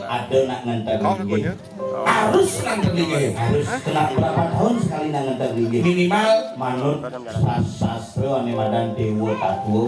ada nak ngantar linggih. Harus ngantar linggih. Harus kena berapa tahun sekali nak ngantar linggih? Minimal manut sastra ane madan dewa tatuo.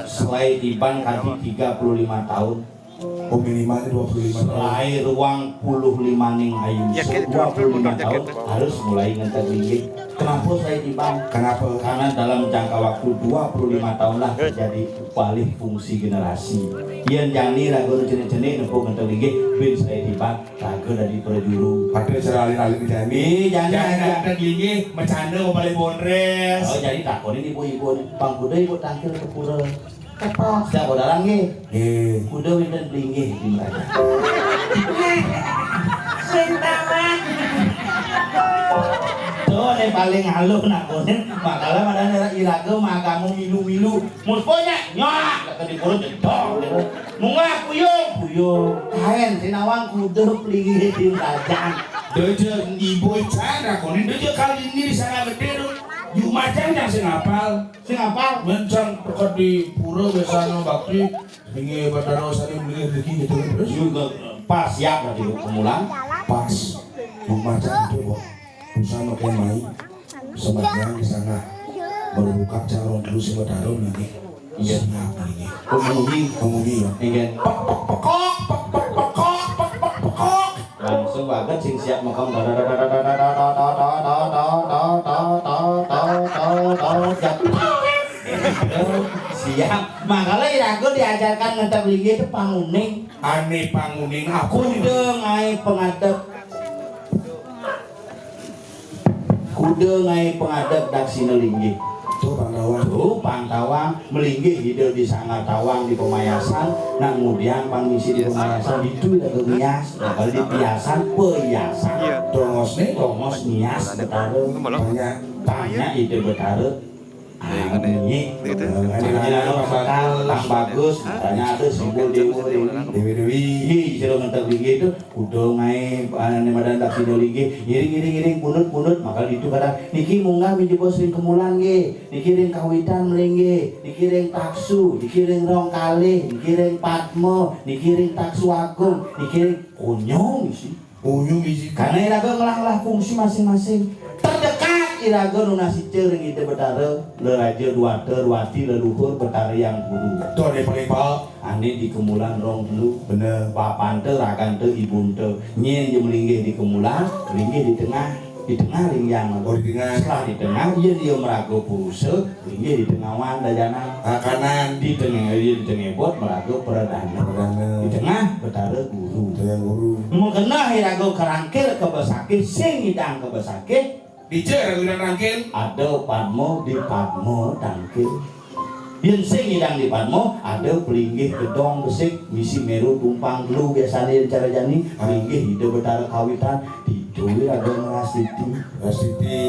Selai tiban kaki 35 tahun. Oh minimal 25 tahun. Selai ruang 15 ning ayu. 25 tahun harus mulai ngantar linggih. Kenapa saya tiban? Kenapa? Karena dalam jangka waktu 25 tahun lah terjadi balik fungsi generasi. Yang jani ragu jenis-jenis nempuk ngantar linggih bin saya tiban ragu dari perjuru. Padahal seralin-alin jani. Jangan ngantar linggih bercanda mau balik bonres. Oh jadi takut ini ibu-ibu bang kuda ibu tangkil ke pura. Kepas dah bodalang ge. Kuda winten linggih di mereka. Sentaman. Tuh yang paling halus nak konen makalah madana iraga makamu milu-milu musponya nyak ke di pura jedong gitu. Munga puyung kain sinawang kuda linggih di rajang. Deje ibu cara konen deje kali ini di sana gede tuh. Jumatan yang sing apal mencang perkot di pura biasanya bakti ini badaro saling beli rezeki gitu kan terus juga pas siap berarti kemulan pas Jumatan itu bersama kemai sebenarnya di sana berbuka calon terus si badaro ini iya siap ini pengundi ya ingin pekok langsung banget sing siap makam siap makanya irago diajarkan ngetep linggih itu panguning aneh panguning aku kuda ngai pengadep daksina linggih tuh pantawang melinggih hidup di Sanggar Tawang di Pemayasan nah kemudian pangisi di Pemayasan itu udah kebias nah kalau di piasan peyasan dongos nias betara tanya ide betara ini tang bagus tanya ada simbol dewi silo ngantar linggih itu udah ngai ane madan daksina linggih ngiring punut maka itu kada niki munggah biji bosring kemulan ge nikiring kawitan melingge nikiring taksu nikiring rong kalih nikiring patmo nikiring taksu agung nikiring unyong isi karena iraga ngelah fungsi masing-masing terdekat iraga nunasi cering ide betara leraja duater wati leluhur betara yang guru tuh ada paling pak ane di kemulan rong dulu bener papante rakante ibunte nyen je melinggih di kemulan linggih di tengah ringyang setelah di tengah dia merago puruse linggih di tengah wan dajana kanan di tengah bot merago peredana di tengah betara guru mau kena irago kerangkil kebesake sing hidang kebesake dicer udah rangkil ada padmo di padmo tangkil yen sing hidang di padmo ada pelinggih gedong besik misi meru tumpang dulu biasanya cara jani pelinggih hidup betara kawitan diculir ada ngerasiti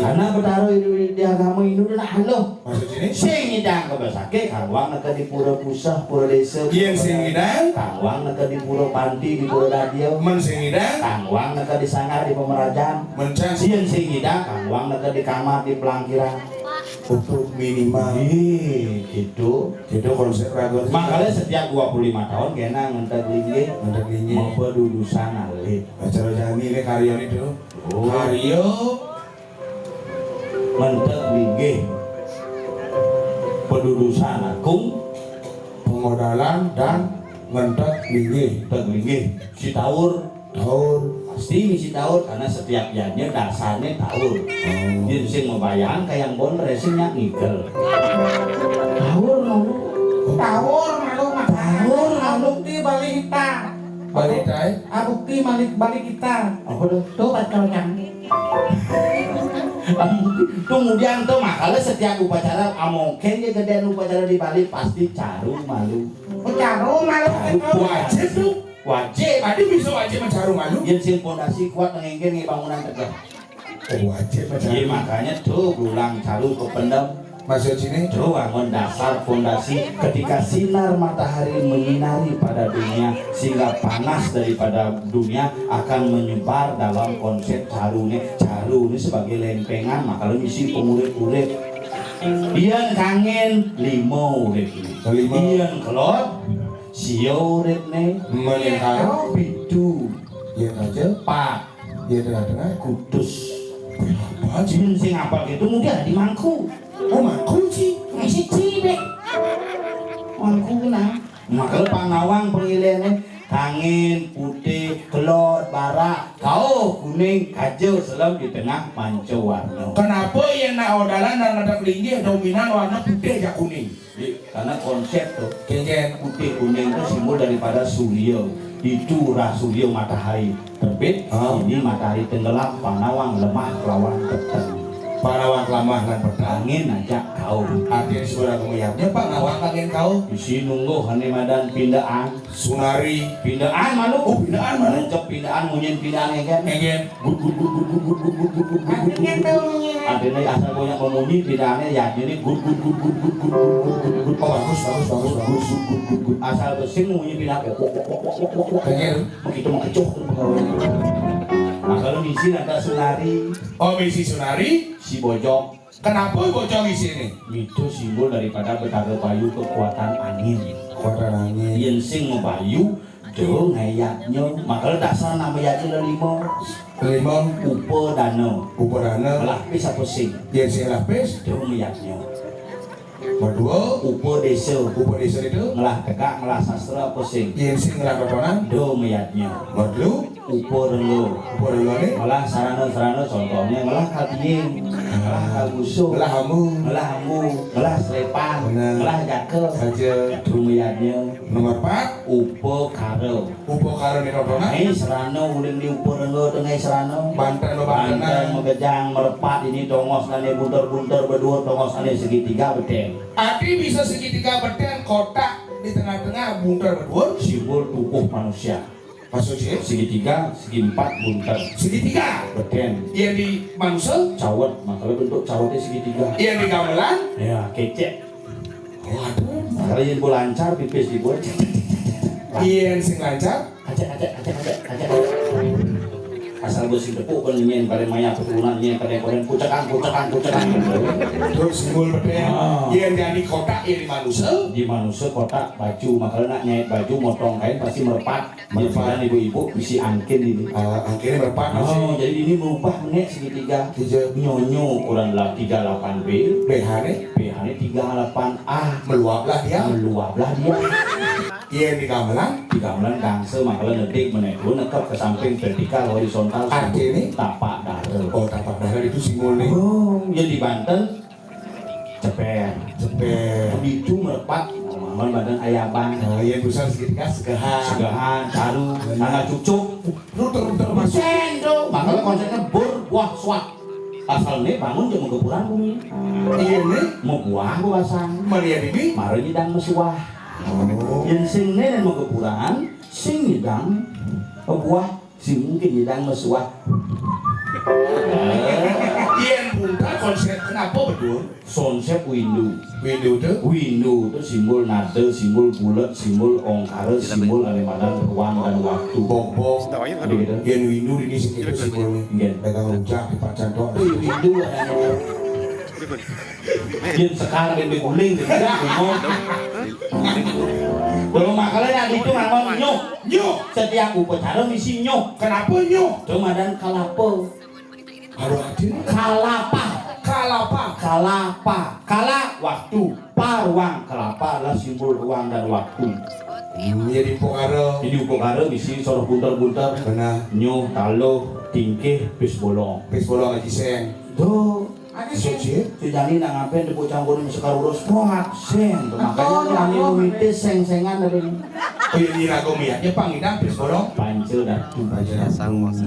karena betara di agama ini udah halo maksud sini sing hidang kebesake kangwang neka di pura pusah pura desa yen sing hidang kangwang neka di pura panti di pura radio men sing hidang kangwang neka di Sanggar di Pemerajan mencang sieun sing hidang kangwang neka di kamar di pelangkiran untuk minimal gitu konsep ragu makanya setiap 25 tahun kena ngantar linggih mau pedudusan alit acara jani ini karya itu karya ngantar linggih pedudusan agung pemodalan dan ngantar linggih si taur pasti misi taur karena setiap yannya dasarnya taur jadi sing membayang kayak bon racingnya ngigel taur malu di balita abukti balik kita apa tuh pacarnya kemudian tuh makanya setiap upacara amongken dia gedean upacara di Bali pasti caru malu wajib tuh wajib tadi bisa wajib mencaru malu yang sing pondasi kuat ngengken bangunan tegak wajib mencaru makanya tuh berulang caru ke pendem maksud sini tuh bangun dasar fondasi ketika sinar matahari menyinari pada dunia sehingga panas daripada dunia akan menyebar dalam konsep caru ini sebagai lempengan makanya misi pengurip-urip Ian kangen limo urip ini ian kelot Sioretne Mening karo Bidu yen aja Pak yen tengah-tengah Kudus. apa aja. Jin sing apal gitu mungkin ada di Mangku. Oh makul sih. Masih cibek. Mangku nah. Makanya Panawang pengiliannya angin, putih, kelot, barak, kau, kuning, hijau, selam di tengah pancawarna. Kenapa yang nak odalan dan ada kelinggih dominan warna putih ya kuning? Karena konsep tuh Kengen putih kuning itu simbol daripada surya. Itu rah surya matahari terbit, ini matahari tenggelam, Panawang lemah lawan petang. Panawang lamah dan petang. Angin aja kau. Artinya sebenarnya kemuyaknya Pak ngawang kangen kau. Isi nunggu hane madan pindaan. Sunari Pindaan malu. Oh, pindaan malu. Cep pindaan munyin pindaan kan. kengen Gud gud gud gud gud gud gud gud gud gud gud. Artinya asal banyak memunyi pindaannya ya jadi gud gud gud gud gud gud gud gud gud. Oh bagus. Asal bersih munyi pindah. Kengen Begitu mengecuh pegawai. Nah kalau misi ada sunari oh misi Sunari. si bojong Kenapa bocong di sini? itu simbol daripada betara bayu kekuatan angin. Kekuatan angin. Yen sing ngebayu do ngayaknya makanya dasar nama yaknya lima Limon upo danau Upadana. lapis apa sing Yen sing lapis. do ngayaknya Kedua upo desa Upadesa itu. ngelah tegak ngelah sastra apa sing Yen sing ngelakonan. do ngayaknya Kedua upo relo Upadana. ngelah sarana contohnya ngelah katiying ngelah kaguso Belah hamu. ngelah hambu ngelah selepan Benar. ngelah jakel Saja. do ngayaknya Nomor 4 upo karo Upo karo ni rotongan. serana uling di upo relo tengah serana Banten lo Banten bantenan. megejang merepat ini tongos nane bunter-bunter berdua tongos nane segitiga bedeng Adi bisa segitiga beten kotak di tengah-tengah bunter berdua. simbol tubuh manusia Masuk sih. segitiga segi empat bunter Segitiga. bedeng Yang di manusia. cawet makanya bentuk cawetnya segitiga Yang di gamelan. ya kecek Oh aduh. makanya yang lancar pipis dibuat Yang sing lancar. acak asal bersih tepuk kan nyen pada maya keturunannya pada koren kucekan Terus simbol beten. Ah. Yang jadi kotak yang di manusia. di manusia kotak baju makanya nak nyait baju motong kain pasti merepat merepat ibu-ibu bisi angkin ini Akhirnya berempat masih. oh jadi ini merubah nek segitiga Tiga. nyonyo ukuran lah 38B BH nih. BH nya 38A Meluaplah dia. meluaplah dia Yang di gamelan. di gamelan gangse makanya nedik meneku nekep ke samping vertikal horizontal Artinya? tapak dada Oh tapak darah itu simbol nih. oh yang di Banten ceper Cepet. begitu merepat ngomong badan ayaban Nah, yang besar segitiga segahan. segahan caru nana cucuk Ruter masuk. sendo makanya konsepnya berbuah swat asalnya bangun jam menggeburan bumi Iya nih. mau buah buasan Maria ini. mari nyidang mesuah Oh. yang sing nenen mau geburan sing nyidang buah sing mungkin nyidang mesuah Yang bunta konsep kenapa betul? konsep windu Window tuh. windu itu simbol nada simbol bulat simbol ongkara simbol alemadan ruang dan waktu Bong-bong. Jadi gitu Yang window ini sih itu simbolnya. Iya. Pegang rujak di pacan doang. windu yang sekarang yang diguling tidak ngomong belum makalanya itu ngomong nyok Nyok. setiap upacara misi nyok Kenapa nyok? cuma dan kalapa Aduh hati. kalapa Kalapa. kala waktu ruang kelapa adalah simbol ruang dan waktu Jadi pokaro. jadi upacara misi soroh bunter-bunter Benar. nyok talo tingkih bis bolong Pes bola ngaji sen. tuh Suci. si Jani nak ngapain dia campur ini sekarang urus proat seng makanya Jani memitis seng-sengan dari Oh yang di rago miaknya pangidang pes bola. pancil datu Aja.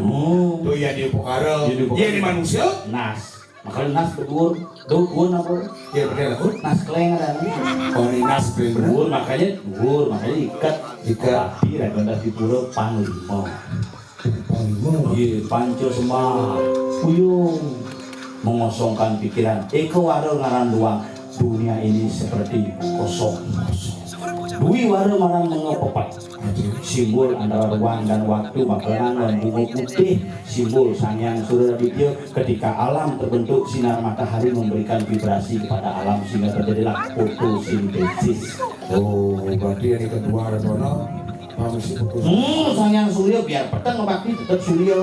oh Tuh yang di pokaro. Yang di pokaro. Yang di manusia. nas makanya nas bedur apa Ya bener lah. nas kleng ada Oh ini nas bener. dur makanya ikat tapi rekomendasi di pura panglima iya pancil semua puyung mengosongkan pikiran eko waro ngaran doang dunia ini seperti kosong Dwi wara marang mengepepat simbol antara ruang dan waktu makanan dan bunga putih simbol sang yang Surya Aditya ketika alam terbentuk sinar matahari memberikan vibrasi kepada alam sehingga terjadilah fotosintesis. Oh, berarti yang kedua ada tono pamisi putus. Sang yang Surya biar petang ngebakti tetap Surya.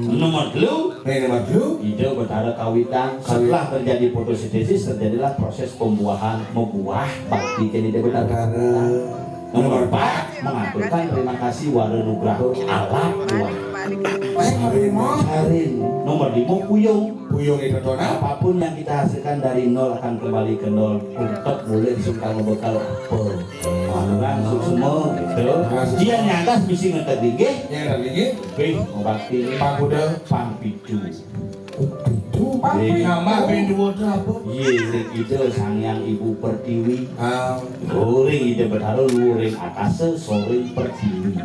Nomor 2 Nomor 2 ide betara kawitan setelah terjadi fotosintesis terjadilah proses pembuahan membuah bakti kini dia betara. Nomor 4 mengaturkan terima kasih wara nugraha alat buah. Sarin. Nomor 5 puyung. Puyung itu tono. Apapun yang kita hasilkan dari nol akan kembali ke nol. Tetap boleh disungkang bekal apa. Langsung semua gitu. Dia nyatas misi ngetek tinggi. Yang lagi Bakti pakuda pampicu. itu nama bendu apa? Iya, itu sang yang ibu pertiwi. Goreng ide bertaruh luring akase sore pertiwi.